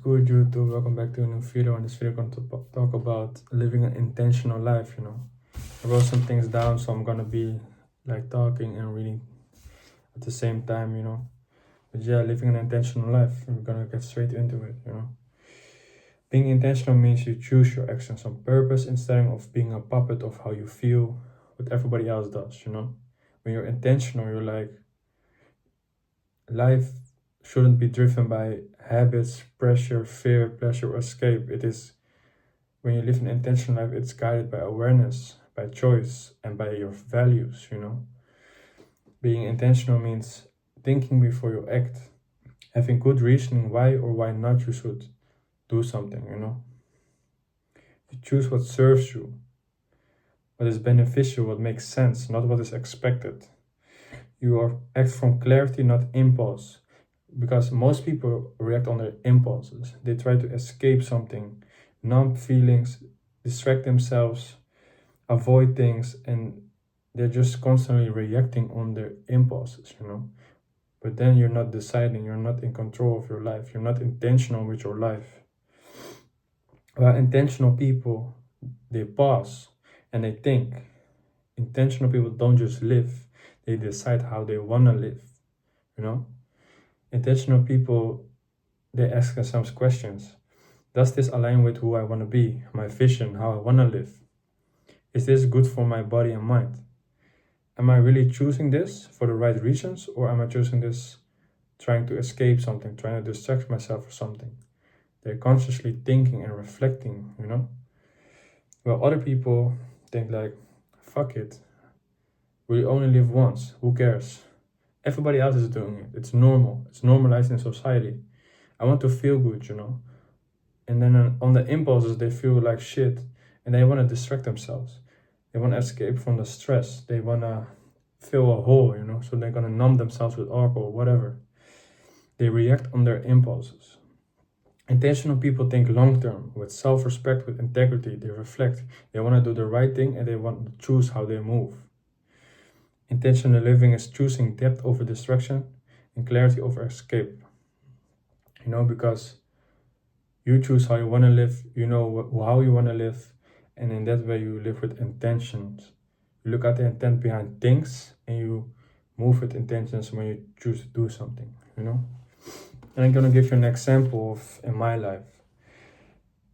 good, YouTube? Welcome back to a new video. In this video, I'm going to talk about living an intentional life, I wrote some things down, so I'm going to be like talking and reading at the same time, But yeah, living an intentional life, we're going to get straight into it, Being intentional means you choose your actions on purpose instead of being a puppet of how you feel, what everybody else does, When you're intentional, you're like, life shouldn't be driven by habits, pressure, fear, pleasure, or escape. It is, when you live an intentional life, it's guided by awareness, by choice, and by your values, Being intentional means thinking before you act, having good reasoning why or why not you should do something, You choose what serves you, what is beneficial, what makes sense, not what is expected. Act from clarity, not impulse. Because most people react on their impulses. They try to escape something, numb feelings, distract themselves, avoid things, and they're just constantly reacting on their impulses, But then you're not deciding, you're not in control of your life, you're not intentional with your life. Well, intentional people, they pause and they think. Intentional people don't just live, they decide how they want to live, Intentional people, they ask themselves questions. Does this align with who I want to be, my vision, how I want to live? Is this good for my body and mind? Am I really choosing this for the right reasons, or am I choosing this trying to escape something, trying to distract myself or something? They're consciously thinking and reflecting, Well, other people think like, fuck it. We only live once, who cares? Everybody else is doing it. It's normal. It's normalized in society. I want to feel good, And then on the impulses, they feel like shit and they want to distract themselves. They want to escape from the stress. They want to fill a hole, So they're going to numb themselves with alcohol, whatever. They react on their impulses. Intentional people think long-term, with self-respect, with integrity. They reflect. They want to do the right thing and they want to choose how they move. Intentional living is choosing depth over distraction and clarity over escape. Because you choose how you want to live, how you want to live, and in that way you live with intentions. You look at the intent behind things and you move with intentions when you choose to do something, And I'm going to give you an example of in my life.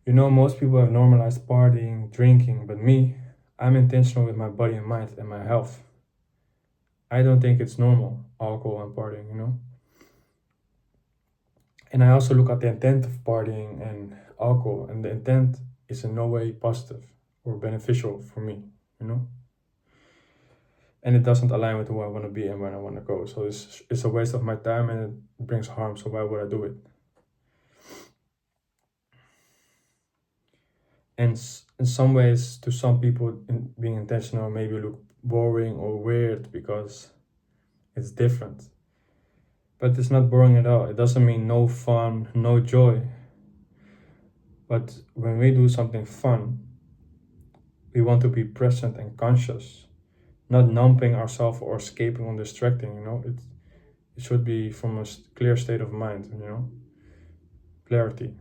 Most people have normalized partying, drinking, but me, I'm intentional with my body and mind and my health. I don't think it's normal, alcohol and partying, And I also look at the intent of partying and alcohol, and the intent is in no way positive or beneficial for me, And it doesn't align with who I want to be and where I want to go. So it's a waste of my time and it brings harm, so why would I do it? And in some ways, to some people, being intentional maybe look boring or weird because it's different. But it's not boring at all. It doesn't mean no fun, no joy. But when we do something fun, we want to be present and conscious, not numbing ourselves or escaping or distracting, It should be from a clear state of mind, Clarity.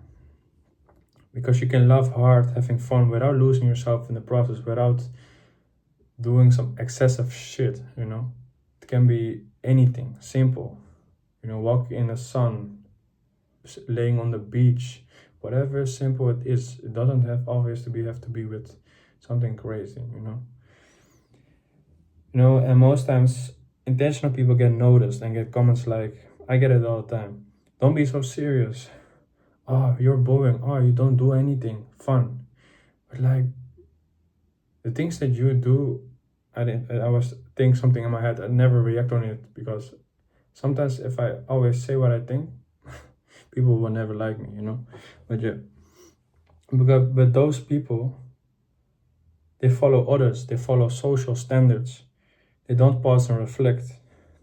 Because you can love hard, having fun, without losing yourself in the process, without doing some excessive shit, It can be anything, simple. Walking in the sun, laying on the beach, whatever simple it is. It doesn't always have to be with something crazy, And most times intentional people get noticed and get comments like, I get it all the time. Don't be so serious. Oh, you're boring. Oh, you don't do anything fun. But like, the things that you do, I was thinking something in my head. I never react on it because sometimes if I always say what I think, people will never like me, But yeah, but those people, they follow others. They follow social standards. They don't pause and reflect.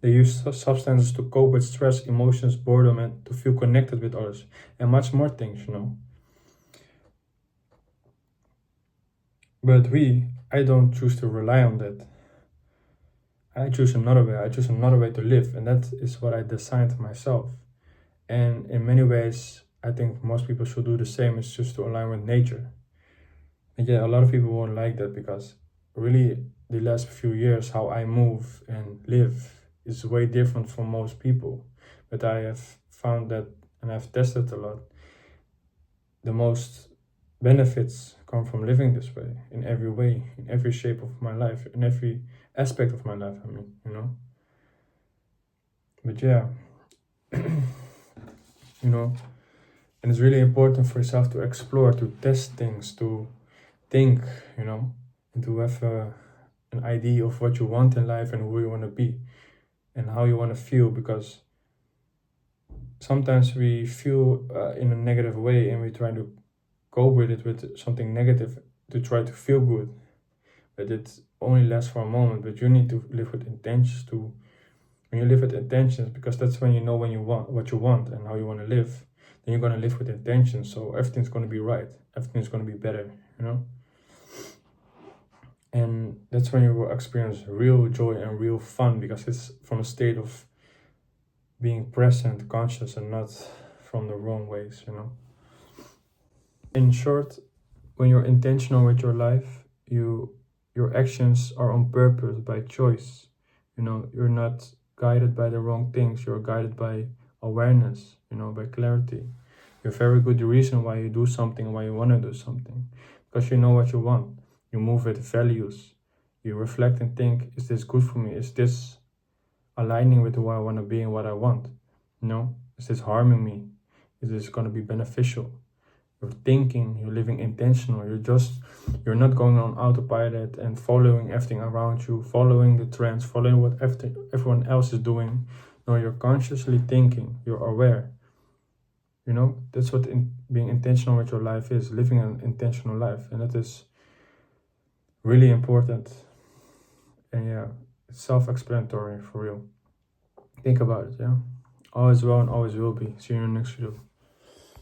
They use substances to cope with stress, emotions, boredom, and to feel connected with others, and much more things, But I don't choose to rely on that. I choose another way. I choose another way to live, and that is what I designed myself. And in many ways, I think most people should do the same, is just to align with nature. And yeah, a lot of people won't like that because really the last few years how I move and live is way different from most people. But I have found that, and I've tested a lot, the most benefits come from living this way, in every shape of my life, in every aspect of my life, I mean, you know. But yeah, you know, and it's really important for yourself to explore, to test things, to think, you know, and to have an idea of what you want in life and who you want to be and how you want to feel, because sometimes we feel in a negative way and we try to cope with it with something negative to try to feel good, but it only lasts for a moment. But you need to live with intentions. To when you live with intentions, because that's when you know when you want what you want and how you want to live, then you're going to live with intentions, so everything's going to be right, everything's going to be better, you know. And that's when you will experience real joy and real fun, because it's from a state of being present, conscious, and not from the wrong ways, you know. In short, when you're intentional with your life, your actions are on purpose, by choice. You know, you're not guided by the wrong things, you're guided by awareness, you know, by clarity. You have very good reason why you do something, why you want to do something, because you know what you want. You move with values. You reflect and think, is this good for me? Is this aligning with who I want to be and what I want? You know, is this harming me? Is this going to be beneficial? You're thinking, you're living intentional. You're not going on autopilot and following everything around you, following the trends, following what everyone else is doing. No, you're consciously thinking, you're aware. You know, that's what being intentional with your life is, living an intentional life. And that is really important. And yeah, it's self-explanatory, for real. Think about it, yeah. All is well and always will be. See you in the next video.